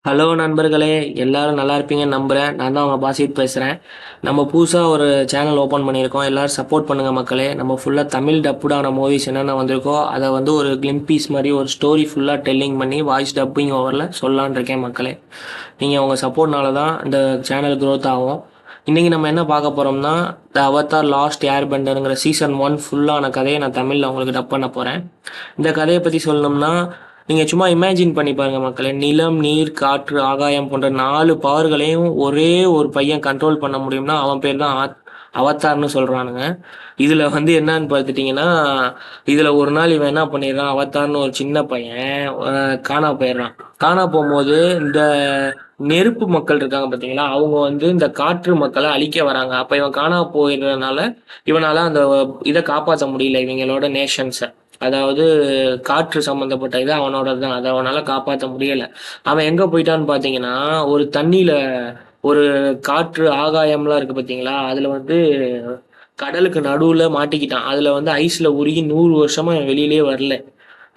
Hello நண்பர்களே, எல்லாரும் நல்லா இருப்பீங்கன்னு நம்புறேன். நான் தான் உங்க பாசித் பேசுறேன். நம்ம புதுசா ஒரு சேனல் ஓப்பன் பண்ணியிருக்கோம். எல்லாரும் சப்போர்ட் பண்ணுங்க மக்களே. நம்ம ஃபுல்லா தமிழ் டப்புடான மூவிஸ் என்னென்ன வந்திருக்கோ அதை வந்து ஒரு கிளிம்பீஸ் மாதிரி ஒரு ஸ்டோரி ஃபுல்லா டெல்லிங் பண்ணி வாய்ஸ் டப்பிங் ஓவரில் சொல்லலான்னு இருக்கேன் மக்களே. நீங்கள் உங்கள் சப்போர்ட்னால தான் இந்த சேனல் growth ஆகும். இன்றைக்கி நம்ம என்ன பார்க்க போகிறோம்னா, த அவதார் லாஸ்ட் ஏர்பெண்டருங்கிற சீசன் 1 ஃபுல்லான கதையை நான் தமிழில் உங்களுக்கு டப் பண்ண போகிறேன். இந்த கதையை பற்றி சொல்லணும்னா, நீங்கள் சும்மா இமேஜின் பண்ணி பாருங்க மக்களே. நிலம், நீர், காற்று, ஆகாயம் போன்ற 4 பவர்களையும் ஒரே ஒரு பையன் கண்ட்ரோல் பண்ண முடியும்னா அவன் பேர் தான் அவதார்னு சொல்கிறானுங்க. இதில் வந்து என்னன்னு பார்த்துட்டிங்கன்னா, இதில் ஒரு நாள் இவன் என்ன பண்ணிடுறான், அவதார்னு ஒரு சின்ன பையன் காணா போயிடுறான். காணா போகும்போது இந்த நெருப்பு மக்கள் இருக்காங்க பார்த்தீங்களா, அவங்க வந்து இந்த காற்று மக்களை அழிக்க வராங்க. அப்போ இவன் காணா போயிடுறதுனால இவனால் அந்த இதை காப்பாற்ற முடியல, இவங்களோட நேஷன்ஸை. அதாவது காற்று சம்மந்தப்பட்ட இது அவனோட தான், அதை அவனால் காப்பாற்ற முடியலை. அவன் எங்கே போயிட்டான்னு பார்த்தீங்கன்னா, ஒரு தண்ணியில் ஒரு காற்று ஆகாயம்லாம் இருக்குது பார்த்தீங்களா, அதில் வந்து கடலுக்கு நடுவில் மாட்டிக்கிட்டான். அதில் வந்து ஐஸில் உருகி 100 வருஷமாக இவன் வெளியிலே வரல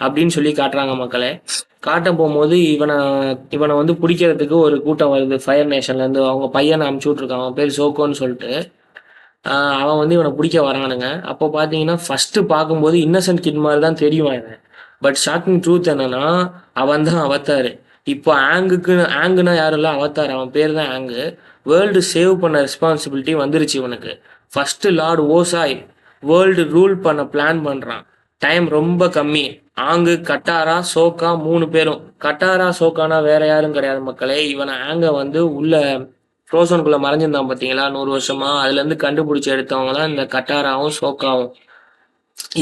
அப்படின்னு சொல்லி காட்டுறாங்க மக்களே. காட்ட போகும்போது இவனை இவனை வந்து பிடிக்கிறதுக்கு ஒரு கூட்டம் வருது ஃபயர் நேஷன்லேருந்து. அவங்க பையனை அமுச்சு விட்ருக்கான், அவன் பேர் சோக்கோன்னு சொல்லிட்டு. அவன் வந்து இவனை பிடிக்க வரானுங்க. அப்போ பார்த்தீங்கன்னா ஃபஸ்ட்டு பார்க்கும்போது இன்னசென்ட் கிட் மாதிரி தான் தெரியும் அவன். பட் ஷாக்கிங் ட்ரூத் என்னன்னா, அவன் தான் அவத்தார். இப்போ ஆங்குனா யாரும் இல்லை, அவத்தார். அவன் பேர் தான் ஆங்கு. வேர்ல்டு சேவ் பண்ண ரெஸ்பான்சிபிலிட்டி வந்துருச்சு இவனுக்கு. ஃபஸ்ட்டு லார்டு ஓசாய் வேர்ல்டு ரூல் பண்ண பிளான் பண்ணுறான். டைம் ரொம்ப கம்மி. ஆங்கு, கட்டாரா, சோக்கா 3 பேரும். கட்டாரா சோக்கானா வேற யாரும் கிடையாது மக்களே. இவனை ஆங்க வந்து உள்ள ஃப்ரோசனுக்குள்ள மறைஞ்சிருந்தான் பார்த்தீங்களா 100 வருஷமா, அதுலேருந்து கண்டுபிடிச்சி எடுத்தவங்க தான் இந்த கட்டாராவும் சோக்காவும்.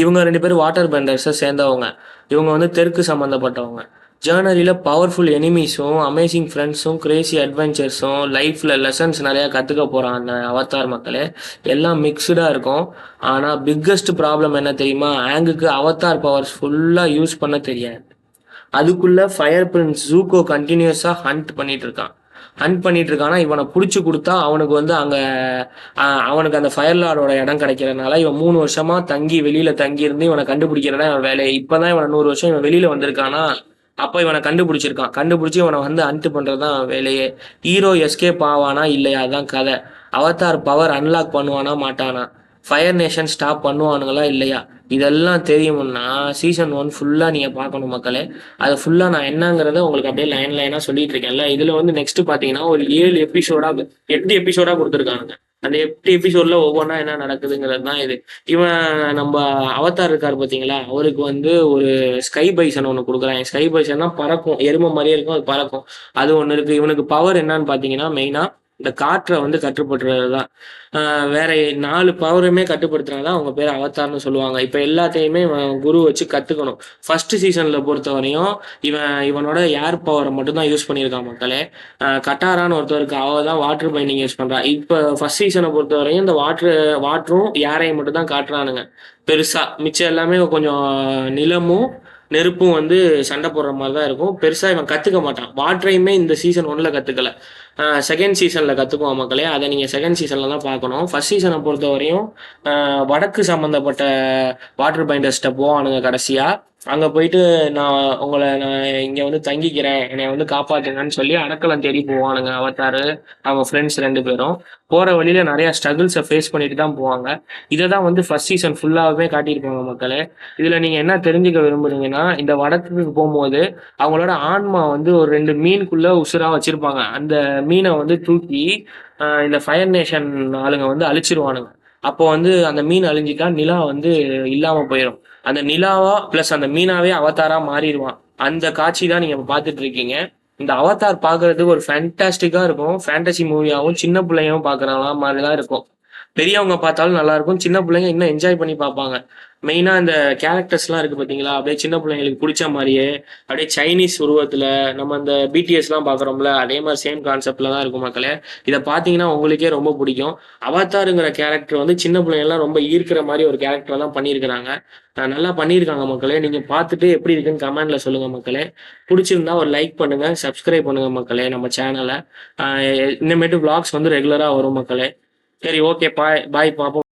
இவங்க 2 பேரும் வாட்டர் பெண்டர்ஸை சேர்ந்தவங்க. இவங்க வந்து தெற்கு சம்மந்தப்பட்டவங்க. ஜேர்னரியில் பவர்ஃபுல் எனிமீஸும் அமேசிங் ஃப்ரெண்ட்ஸும் கிரேசி அட்வென்ச்சர்ஸும் லைஃப்பில் லெசன்ஸ் நிறையா கற்றுக்க போகிறான் அந்த அவதார் மக்களே. எல்லாம் மிக்ஸ்டாக இருக்கும். ஆனால் பிக்கஸ்ட் ப்ராப்ளம் என்ன தெரியுமா, ஆங்குக்கு அவதார் பவர்ஸ் ஃபுல்லாக யூஸ் பண்ண தெரியாது. அதுக்குள்ளே ஃபயர் பிரின்ஸ் ஜூக்கோ கண்டினியூஸாக ஹண்ட் பண்ணிட்டு இருக்கானா. இவனை பிடிச்சி கொடுத்தா அவனுக்கு வந்து அங்கே அவனுக்கு அந்த ஃபயர் லார்டோட இடம் கிடைக்கிறதுனால இவன் 3 வருஷமா தங்கி வெளியில் தங்கியிருந்து இவனை கண்டுபிடிக்கிறதா இவன் வேலை. இப்போ தான் இவனை 100 வருஷம் இவன் வெளியில் வந்திருக்கானா, அப்போ இவனை கண்டுபிடிச்சி இவனை வந்து அன்ட்டு பண்ணுறது தான் வேலையே. ஹீரோ எஸ்கேப் ஆவானா இல்லையா, அதுதான் கதை. அவதார் பவர் அன்லாக் பண்ணுவானா மாட்டானா, ஃபயர் நேஷன் ஸ்டாப் பண்ணுவானுங்களா இல்லையா, இதெல்லாம் தெரியும்னா சீசன் 1 ஃபுல்லாக நீங்கள் பார்க்கணும் மக்களே. அது ஃபுல்லாக நான் என்னங்கிறத உங்களுக்கு அப்படியே லைனாக சொல்லிட்டு இருக்கேன்ல. இதில் வந்து நெக்ஸ்ட் பார்த்தீங்கன்னா ஒரு 8 எபிசோடாக கொடுத்துருக்காங்க. அந்த 8 எபிசோடில் ஒவ்வொன்றா என்ன நடக்குதுங்கிறது தான் இது. இவன் நம்ம அவதார் இருக்கார் பார்த்தீங்களா, அவருக்கு வந்து ஒரு ஸ்கை பைசன் ஒன்று கொடுக்குறாங்க. ஸ்கை பைசன்னா பறக்கும், எருமை மாதிரியே இருக்கும், அது பறக்கும். அது ஒன்று இருக்குது. இவனுக்கு பவர் என்னன்னு பார்த்தீங்கன்னா மெயினாக இந்த காற்றை வந்து கட்டுப்படுத்துறது தான். வேற 4 பவருமே கட்டுப்படுத்துறாங்க தான் அவங்க பேர் அவதார்னு சொல்லுவாங்க. இப்போ எல்லாத்தையுமே இவன் குரு வச்சு கற்றுக்கணும். ஃபர்ஸ்ட் சீசனில் பொறுத்த வரையும் இவனோட ஏர் பவரை மட்டும்தான் யூஸ் பண்ணியிருக்கான் மக்களே. கட்டாரான்னு ஒருத்தருக்கு அவ தான் வாட்டர் பைண்டிங் யூஸ் பண்ணுறான். இப்போ ஃபர்ஸ்ட் சீசனை பொறுத்த வரையும் இந்த வாட்டரும் ஏரையும் மட்டும் தான் காட்டுறானுங்க பெருசாக. மிச்சம் எல்லாமே கொஞ்சம் நிலமும் நெருப்பும் வந்து சண்டை போடுற மாதிரி தான் இருக்கும். பெருசாக இவன் கற்றுக்க மாட்டான். வாட்டரையுமே இந்த சீசன் 1 கற்றுக்கல, செகண்ட் சீசனில் கற்றுக்குவான் மக்களே. அதை நீங்கள் செகண்ட் சீசனில் தான் பார்க்கணும். ஃபர்ஸ்ட் சீசனை பொறுத்த வரையும் வடக்கு சம்மந்தப்பட்ட வாட்டர் பைண்டர்ஸ்கிட்ட போவானுங்க கடைசியாக. அங்கே போயிட்டு நான் இங்கே வந்து தங்கிக்கிறேன், என்னை வந்து காப்பாற்றுங்கன்னு சொல்லி அடக்கலம் தேடி போவானுங்க அவதாரு அவங்க ஃப்ரெண்ட்ஸ் 2 பேரும். போகிற வழியில் நிறையா ஸ்ட்ரகிள்ஸை ஃபேஸ் பண்ணிட்டு தான் போவாங்க. இதை தான் வந்து ஃபர்ஸ்ட் சீசன் ஃபுல்லாகவே காட்டியிருப்பாங்க மக்களே. இதில் நீங்கள் என்ன தெரிஞ்சுக்க விரும்புறீங்கன்னா, இந்த வடக்குக்கு போகும்போது அவங்களோட ஆன்மா வந்து ஒரு 2 மீனுக்குள்ளே உசுராக வச்சுருப்பாங்க. அந்த மீனை வந்து தூக்கி இந்த ஃபயர் நேஷன் ஆளுங்க வந்து அழிச்சிருவானுங்க. அப்போ வந்து அந்த மீன் அழிஞ்சிட்டா நிலா வந்து இல்லாமல் போயிடும். அந்த நிலாவா ப்ளஸ் அந்த மீனாவே அவதாரா மாறிடுவான். அந்த காட்சி தான் நீங்கள் பார்த்துட்டு இருக்கீங்க. இந்த அவதார் பார்க்கறதுக்கு ஒரு ஃபேண்டாஸ்டிக்காக இருக்கும். ஃபேண்டசி மூவியாகவும் சின்ன பிள்ளையும் பார்க்குறாங்களா மாதிரி தான் இருக்கும். பெரியவங்க பார்த்தாலும் நல்லா இருக்கும், சின்ன பிள்ளைங்க இன்னும் என்ஜாய் பண்ணி பார்ப்பாங்க. மெயினாக இந்த கேரக்டர்ஸ்லாம் இருக்குது பார்த்தீங்களா, அப்படியே சின்ன பிள்ளைங்களுக்கு பிடிச்ச மாதிரியே அப்படியே சைனீஸ் உருவத்தில் நம்ம இந்த பிடிஎஸ்லாம் பார்க்குறோம்ல, அதே மாதிரி சேம் கான்செப்டில் தான் இருக்கும் மக்களே. இதை பார்த்தீங்கன்னா உங்களுக்கே ரொம்ப பிடிக்கும். அவதாருங்கிற கேரக்டர் வந்து சின்ன பிள்ளைங்கள்லாம் ரொம்ப ஈர்க்கிற மாதிரி ஒரு கேரக்டர் தான் பண்ணியிருக்கிறாங்க. நல்லா பண்ணியிருக்காங்க மக்களே. நீங்கள் பார்த்துட்டு எப்படி இருக்குன்னு கமெண்டில் சொல்லுங்கள் மக்களே. பிடிச்சிருந்தா ஒரு லைக் பண்ணுங்கள், சப்ஸ்கிரைப் பண்ணுங்கள் மக்களே நம்ம சேனலை. இனிமேட்டு vlogs வந்து ரெகுலராக வரும் மக்களே. சரி, ஓகே, பாய் பாய், பார்ப்போம்.